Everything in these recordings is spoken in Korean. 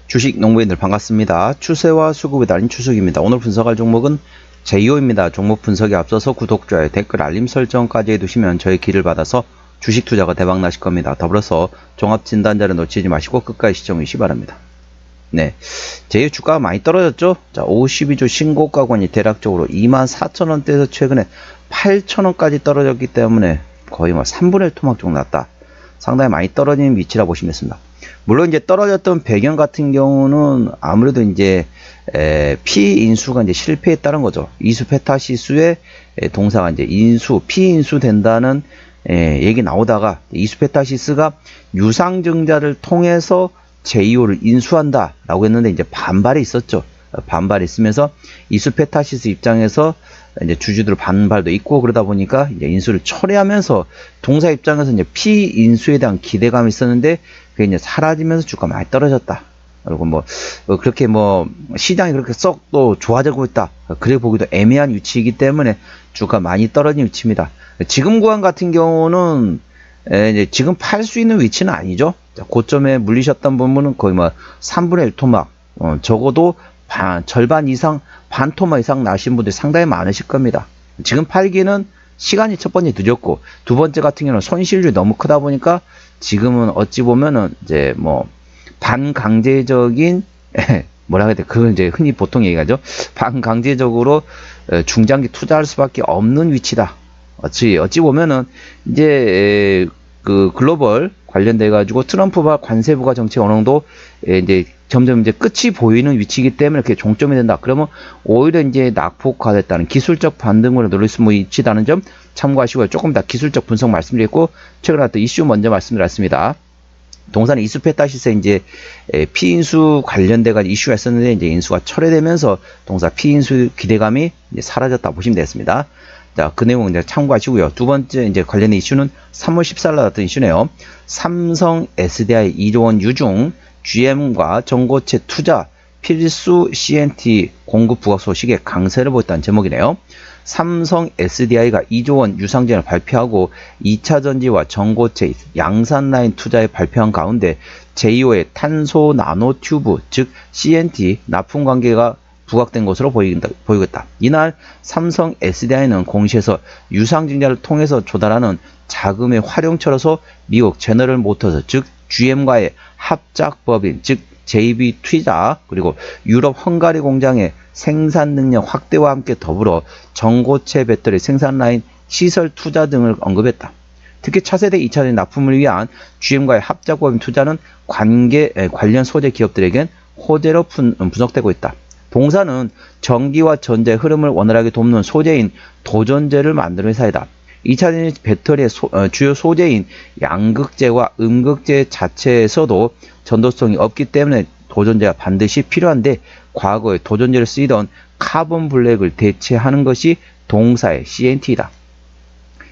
주식 농부인들 반갑습니다. 추세와 수급이 달린 추석입니다. 오늘 분석할 종목은 제이오입니다. 종목 분석에 앞서서 구독, 좋아요, 댓글, 알림 설정까지 해두시면 저의 길을 받아서 주식 투자가 대박 나실 겁니다. 더불어서 종합진단자를 놓치지 마시고 끝까지 시청해 주시기 바랍니다. 네, 제이오 주가가 많이 떨어졌죠? 자, 52주 신고가권이 대략적으로 24,000원대에서 최근에 8,000원까지 떨어졌기 때문에 거의 3분의 1 토막 정도 났다. 상당히 많이 떨어지는 위치라 보시면 됩니다. 물론 이제 떨어졌던 배경 같은 경우는 아무래도 이제 피인수가 이제 실패했다는 거죠. 이수페타시스의 동사가 이제 피인수 된다는 얘기 나오다가 이수페타시스가 유상증자를 통해서 제이오를 인수한다 라고 했는데 이제 반발이 있었죠. 반발이 있으면서 이수페타시스 입장에서 이제 주주들 반발도 있고 그러다 보니까 이제 인수를 철회하면서 동사 입장에서 이제 피인수에 대한 기대감이 있었는데 그게 이제 사라지면서 주가 많이 떨어졌다. 그리고 그렇게 시장이 그렇게 썩 또 좋아지고 있다. 그래 보기도 애매한 위치이기 때문에 주가 많이 떨어진 위치입니다. 지금 구간 같은 경우는 이제 지금 팔 수 있는 위치는 아니죠. 고점에 물리셨던 부분은 거의 3분의 1 토막, 적어도 절반 이상, 반 토막 이상 나신 분들이 상당히 많으실 겁니다. 지금 팔기는 시간이 첫 번째 늦었고, 두 번째 같은 경우는 손실률이 너무 크다 보니까 지금은 어찌 보면은 이제 반강제적인, 뭐라 해야 돼? 그걸 이제 흔히 보통 얘기하죠. 반강제적으로 중장기 투자할 수밖에 없는 위치다. 어찌 보면은 이제 그 글로벌 관련돼 가지고 트럼프와 관세부가 정책 어느 정도 이제 점점 이제 끝이 보이는 위치이기 때문에 그게 종점이 된다. 그러면 오히려 이제 낙폭화됐다는 기술적 반등으로 노릴 수 있다는 점 참고하시고요. 조금 더 기술적 분석 말씀드렸고 최근에 나왔던 이슈 먼저 말씀드렸습니다. 동사는 이수페타시스에 이제 피인수 관련돼가 이슈가 있었는데 이제 인수가 철회되면서 동사 피인수 기대감이 이제 사라졌다 보시면 되겠습니다. 자, 그 내용 이제 참고하시고요. 두 번째 이제 관련된 이슈는 3월 14일 나왔던 이슈네요. 삼성 SDI 2조 원 유중 GM과 전고체 투자 필수 CNT 공급 부각 소식에 강세를 보였다는 제목이네요. 삼성 SDI가 2조 원 유상증을 발표하고 2차 전지와 전고체 양산 라인 투자에 발표한 가운데 제이오의 탄소 나노 튜브 즉 CNT 납품 관계가 부각된 것으로 보이겠다. 이날 삼성 SDI는 공시에서 유상증자를 통해서 조달하는 자금의 활용처로서 미국 제너럴 모터스 즉 GM과의 합작법인 즉 JV 투자 그리고 유럽 헝가리 공장의 생산 능력 확대와 함께 더불어 전고체 배터리 생산 라인 시설 투자 등을 언급했다. 특히 차세대 2차전 납품을 위한 GM과의 합작법인 투자는 관련 소재 기업들에겐 호재로 분석되고 있다. 동사는 전기와 전자의 흐름을 원활하게 돕는 소재인 도전제를 만드는 회사이다. 2차전지 배터리의 주요 소재인 양극재와 음극재 자체에서도 전도성이 없기 때문에 도전제가 반드시 필요한데 과거에 도전제를 쓰이던 카본 블랙을 대체하는 것이 동사의 CNT이다.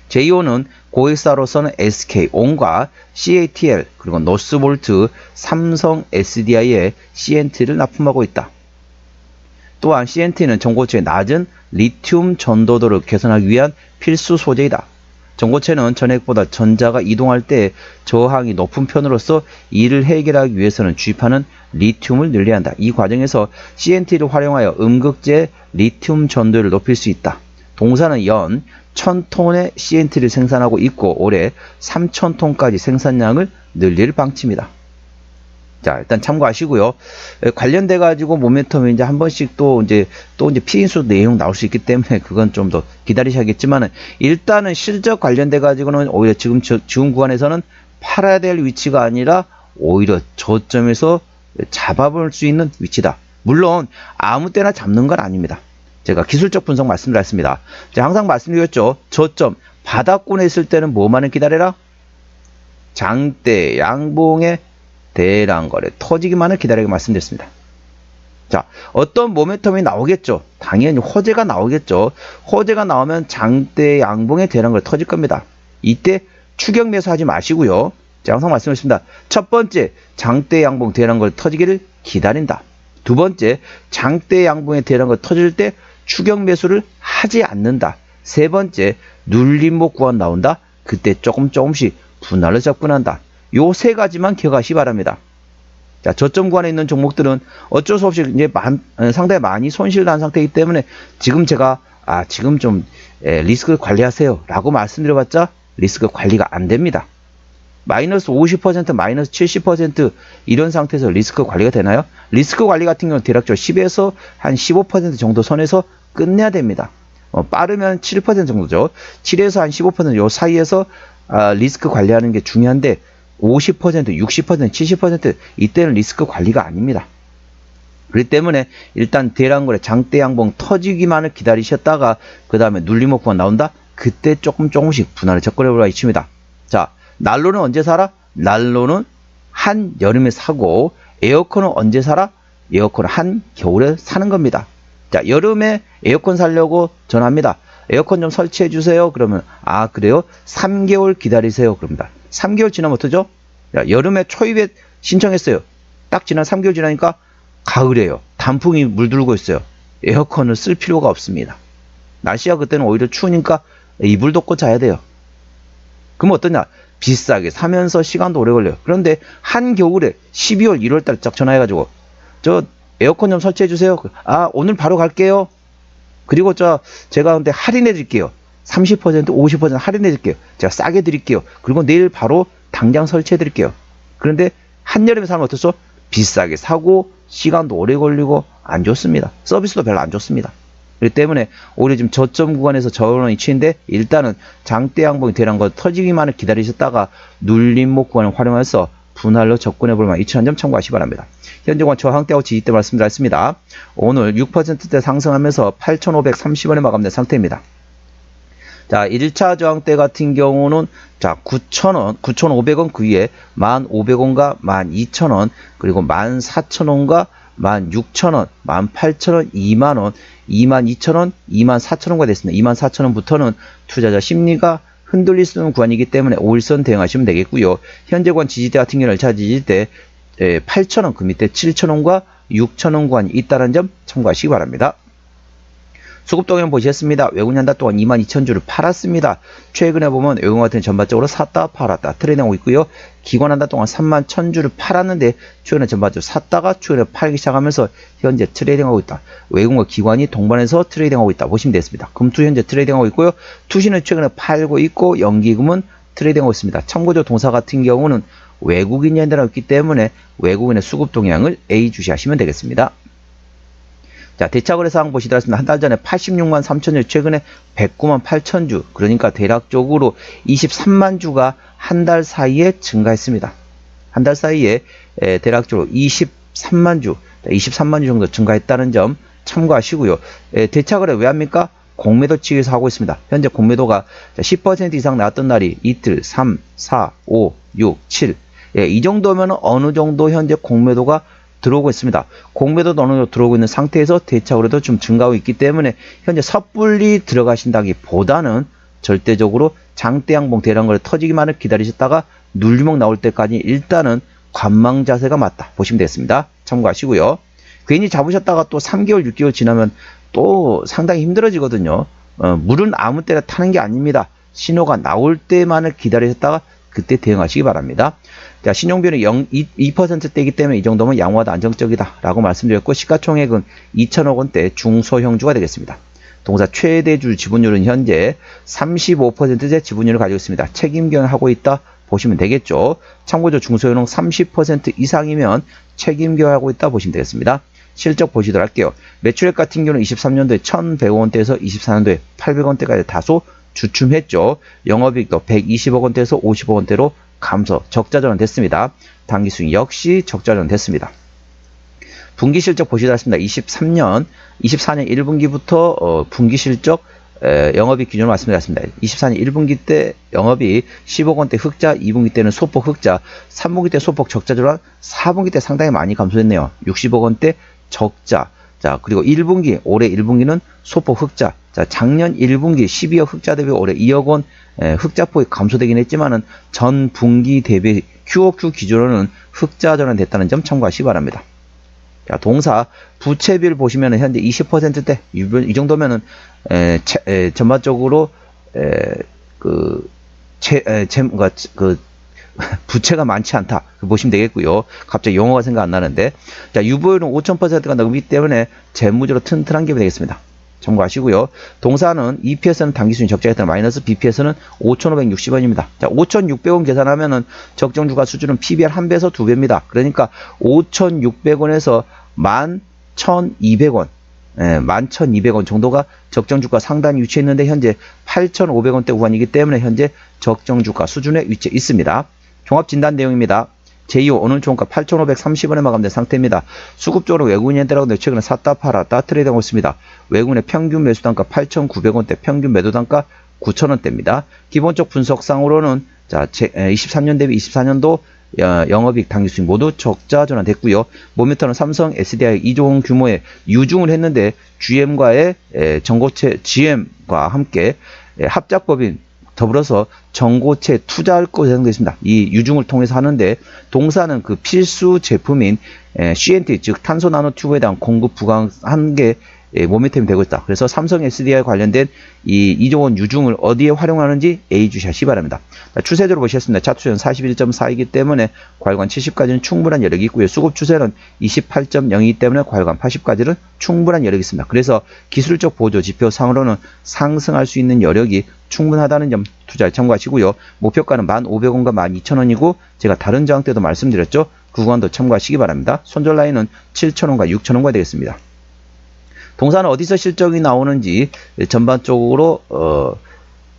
제이오는 고객사로서는 SK온과 CATL 그리고 노스볼트, 삼성 SDI에 CNT를 납품하고 있다. 또한 CNT는 전고체의 낮은 리튬 전도도를 개선하기 위한 필수 소재이다. 전고체는 전액보다 전자가 이동할 때 저항이 높은 편으로서 이를 해결하기 위해서는 주입하는 리튬을 늘려야 한다. 이 과정에서 CNT를 활용하여 음극재 리튬 전도율을 높일 수 있다. 동사는 연 1000톤의 CNT를 생산하고 있고 올해 3000톤까지 생산량을 늘릴 방침이다. 자, 일단 참고하시고요. 관련돼 가지고 모멘텀이 이제 한 번씩 또 이제 피인수 내용 나올 수 있기 때문에 그건 좀 더 기다리셔야겠지만은 일단은 실적 관련돼 가지고는 오히려 지금 구간에서는 팔아야 될 위치가 아니라 오히려 저점에서 잡아볼 수 있는 위치다. 물론 아무 때나 잡는 건 아닙니다. 제가 기술적 분석 말씀드렸습니다. 제가 항상 말씀드렸죠. 저점 바닥권에 있을 때는 뭐만을 기다려라? 장대 양봉의 대량 거래 터지기만을 기다리고 말씀드렸습니다. 자, 어떤 모멘텀이 나오겠죠. 당연히 호재가 나오겠죠. 호재가 나오면 장대 양봉의 대량 거래 터질 겁니다. 이때 추격 매수하지 마시고요. 제가 항상 말씀드렸습니다. 첫 번째, 장대 양봉 대량 거래 터지기를 기다린다. 두 번째, 장대 양봉의 대량 거래 터질 때 추격 매수를 하지 않는다. 세 번째, 눌림목 구간 나온다. 그때 조금씩 분할을 접근한다. 요 세 가지만 기억하시기 바랍니다. 자, 저점 구간에 있는 종목들은 어쩔 수 없이 이제 상당히 많이 손실을 난 상태이기 때문에 지금 제가 지금 좀 리스크 관리하세요 라고 말씀드려봤자 리스크 관리가 안 됩니다. 마이너스 50%, 마이너스 70% 이런 상태에서 리스크 관리가 되나요? 리스크 관리 같은 경우는 대략적으로 10에서 한 15% 정도 선에서 끝내야 됩니다. 빠르면 7% 정도죠. 7에서 한 15%요 사이에서 리스크 관리하는 게 중요한데 50%, 60%, 70% 이때는 리스크 관리가 아닙니다. 그렇기 때문에 일단 대량거래 장대 양봉 터지기만을 기다리셨다가 그 다음에 눌림목표가 나온다? 그때 조금씩 분할을 접근해보라 이칩니다. 자, 난로는 언제 사라? 난로는 한여름에 사고 에어컨은 언제 사라? 에어컨은 한겨울에 사는 겁니다. 자, 여름에 에어컨 사려고 전화합니다. 에어컨 좀 설치해 주세요. 그러면 그래요? 3개월 기다리세요. 그럽니다. 3개월 지나면 어떠죠? 자, 여름에 초입에 신청했어요. 딱 지난 3개월 지나니까 가을이에요. 단풍이 물들고 있어요. 에어컨을 쓸 필요가 없습니다. 날씨가 그때는 오히려 추우니까 이불 덮고 자야 돼요. 그럼 어떠냐? 비싸게 사면서 시간도 오래 걸려요. 그런데 한겨울에 12월 1월달에 딱 전화해가지고 저 에어컨 좀 설치해 주세요. 오늘 바로 갈게요. 그리고 제가 근데 할인해 드릴게요. 30%, 50% 할인해 드릴게요. 제가 싸게 드릴게요. 그리고 내일 바로 당장 설치해 드릴게요. 그런데 한여름에 사면 어떻소? 비싸게 사고 시간도 오래 걸리고 안 좋습니다. 서비스도 별로 안 좋습니다. 그렇기 때문에 오히려 지금 저점 구간에서 저런 위치인데 일단은 장대 양봉이 대란 거 터지기만을 기다리셨다가 눌림목 구간을 활용해서 분할로 접근해 볼 만한 이치한 점 참고하시기 바랍니다. 현재 구간 저항대하고 지지대 말씀드렸습니다. 오늘 6%대 상승하면서 8,530원에 마감된 상태입니다. 자, 1차 저항대 같은 경우는 9,000원, 9,500원 그 위에 1,500원과 12,000원, 그리고 14,000원과 16,000원, 18,000원, 2만원, 22,000원, 24,000원가 됐습니다. 24,000원부터는 투자자 심리가 흔들릴 수 있는 구간이기 때문에 5일선 대응하시면 되겠고요. 현재 구간 지지대 같은 경우는 1차 지지대 8,000원, 그 밑에 7,000원과 6,000원 구간이 있다는 점 참고하시기 바랍니다. 수급 동향 보시겠습니다. 외국인 한 달 동안 22,000주를 팔았습니다. 최근에 보면 외국인 같은 전반적으로 샀다 팔았다 트레이딩하고 있고요. 기관 한 달 동안 31,000주를 팔았는데 최근에 전반적으로 샀다가 최근에 팔기 시작하면서 현재 트레이딩하고 있다. 외국인과 기관이 동반해서 트레이딩하고 있다 보시면 되겠습니다. 금투 현재 트레이딩하고 있고요. 투시는 최근에 팔고 있고 연기금은 트레이딩하고 있습니다. 참고적 동사 같은 경우는 외국인이 현대하고 있기 때문에 외국인의 수급 동향을 A 주시하시면 되겠습니다. 자, 대차거래 사항 보시더라도 한 달 전에 86만 3천주, 최근에 109만 8천주, 그러니까 대략적으로 23만 주가 한 달 사이에 증가했습니다. 한 달 사이에 대략적으로 23만 주 정도 증가했다는 점 참고하시고요. 대차거래 왜 합니까? 공매도 측에서 하고 있습니다. 현재 공매도가 10% 이상 나왔던 날이 이틀, 3, 4, 5, 6, 7. 이 정도면 어느 정도 현재 공매도가 들어오고 있습니다. 공매도도 어느 정도 들어오고 있는 상태에서 대차거래도 좀 증가하고 있기 때문에 현재 섣불리 들어가신다기보다는 절대적으로 장대 양봉 대량거래 터지기만을 기다리셨다가 눌림목 나올 때까지 일단은 관망 자세가 맞다 보시면 되겠습니다. 참고하시고요. 괜히 잡으셨다가 또 3개월, 6개월 지나면 또 상당히 힘들어지거든요. 물은 아무 때나 타는 게 아닙니다. 신호가 나올 때만을 기다리셨다가 그때 대응하시기 바랍니다. 자, 신용비율이 2%대이기 때문에 이 정도면 양호하다 안정적이다 라고 말씀드렸고, 시가총액은 2천억 원대 중소형주가 되겠습니다. 동사 최대주 지분율은 현재 35%의 지분율을 가지고 있습니다. 책임경영하고 있다 보시면 되겠죠. 참고로 중소형은 30% 이상이면 책임경영하고 있다 보시면 되겠습니다. 실적 보시도록 할게요. 매출액 같은 경우는 23년도에 1,100원대에서 24년도에 800원대까지 다소 주춤했죠. 영업이익도 120억 원대에서 50억 원대로 감소, 적자전환 됐습니다. 당기수익 역시 적자전환 됐습니다. 분기 실적 보시도록 하겠습니다. 24년 1분기부터 분기 실적 영업이익 기준으로 말씀드렸습니다. 24년 1분기 때 영업이익 10억 원대 흑자, 2분기 때는 소폭 흑자, 3분기 때 소폭 적자전환, 4분기 때 상당히 많이 감소했네요. 60억 원대 적자. 자, 그리고 1분기, 올해 1분기는 소폭 흑자. 자, 작년 1분기 12억 흑자 대비 올해 2억 원 흑자폭이 감소되긴 했지만은 전 분기 대비 QOQ 기준으로는 흑자 전환됐다는 점 참고하시기 바랍니다. 자, 동사 부채비율 보시면은 현재 20%대 이 정도면은 전반적으로 부채가 많지 않다. 보시면 되겠고요. 갑자기 용어가 생각 안 나는데. 자, 유보율은 5000%가 넘기 때문에 재무적으로 튼튼한 기업이 되겠습니다. 참고하시고요. 동사는 EPS는 당기순위 적자에 따라 마이너스, BPS는 5,560원입니다. 자, 5,600원 계산하면은 적정주가 수준은 PBR 1배에서 2배입니다. 그러니까 5,600원에서 11,200원. 11,200원 정도가 적정주가 상단에 위치해 있는데 현재 8,500원대 구간이기 때문에 현재 적정주가 수준에 위치해 있습니다. 종합진단 내용입니다. 제2호 오늘 종가 8,530원에 마감된 상태입니다. 수급적으로 외국인에 따라서 최근에 샀다 팔아 트레이드하고 있습니다. 외국인의 평균 매수단가 8,900원대, 평균 매도단가 9,000원대입니다. 기본적 분석상으로는 자, 23년 대비 24년도 영업이익 당기수익 모두 적자 전환됐고요. 모멘텀은 삼성 SDI 2조 원 규모의 유중을 했는데 GM과의 전고체 GM과 함께 합작법인 더불어서 전고체 투자할 거 예상되어 있습니다. 이 유중을 통해서 하는데 동사는 그 필수 제품인 CNT 즉 탄소 나노 튜브에 대한 공급 부각한 게 모멘텀이 되고 있다. 그래서 삼성 SDI 관련된 이 2조 원 유중을 어디에 활용하는지 A주샷이 바랍니다. 자, 추세대로 보시겠습니다. 차트는 41.4이기 때문에 과열관 70까지는 충분한 여력이 있고요. 수급 추세는 28.0이기 때문에 과열관 80까지는 충분한 여력이 있습니다. 그래서 기술적 보조 지표상으로는 상승할 수 있는 여력이 충분하다는 점 투자에 참고하시고요. 목표가는 1,500원과 12,000원이고 제가 다른 저항 때도 말씀드렸죠. 그 구간도 참고하시기 바랍니다. 손절 라인은 7,000원과 6,000원과 되겠습니다. 동사는 어디서 실적이 나오는지 전반적으로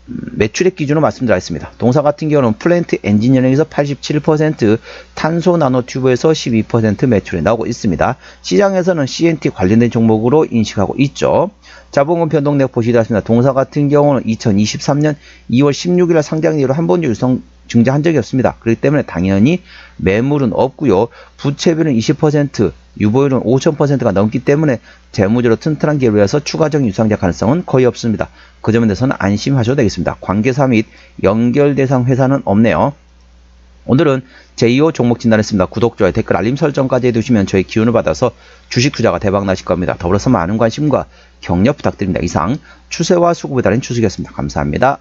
매출액 기준으로 말씀드리겠습니다. 동사 같은 경우는 플랜트 엔지니어링에서 87%, 탄소 나노 튜브에서 12% 매출이 나오고 있습니다. 시장에서는 CNT 관련된 종목으로 인식하고 있죠. 자본금 변동 내역 보시겠습니다. 동사 같은 경우는 2023년 2월 16일 상장 이후로 한 번도 유성 증자한 적이 없습니다. 그렇기 때문에 당연히 매물은 없고요. 부채비율은 20%, 유보율은 5,000%가 넘기 때문에 재무적으로 튼튼한 기업이라서 추가적인 유상자 가능성은 거의 없습니다. 그 점에 대해서는 안심하셔도 되겠습니다. 관계사 및 연결 대상 회사는 없네요. 오늘은 제2호 종목 진단했습니다. 구독, 좋아요, 댓글, 알림 설정까지 해두시면 저희 기운을 받아서 주식 투자가 대박 나실 겁니다. 더불어서 많은 관심과 격려 부탁드립니다. 이상 추세와 수급에 따른 추석이었습니다. 감사합니다.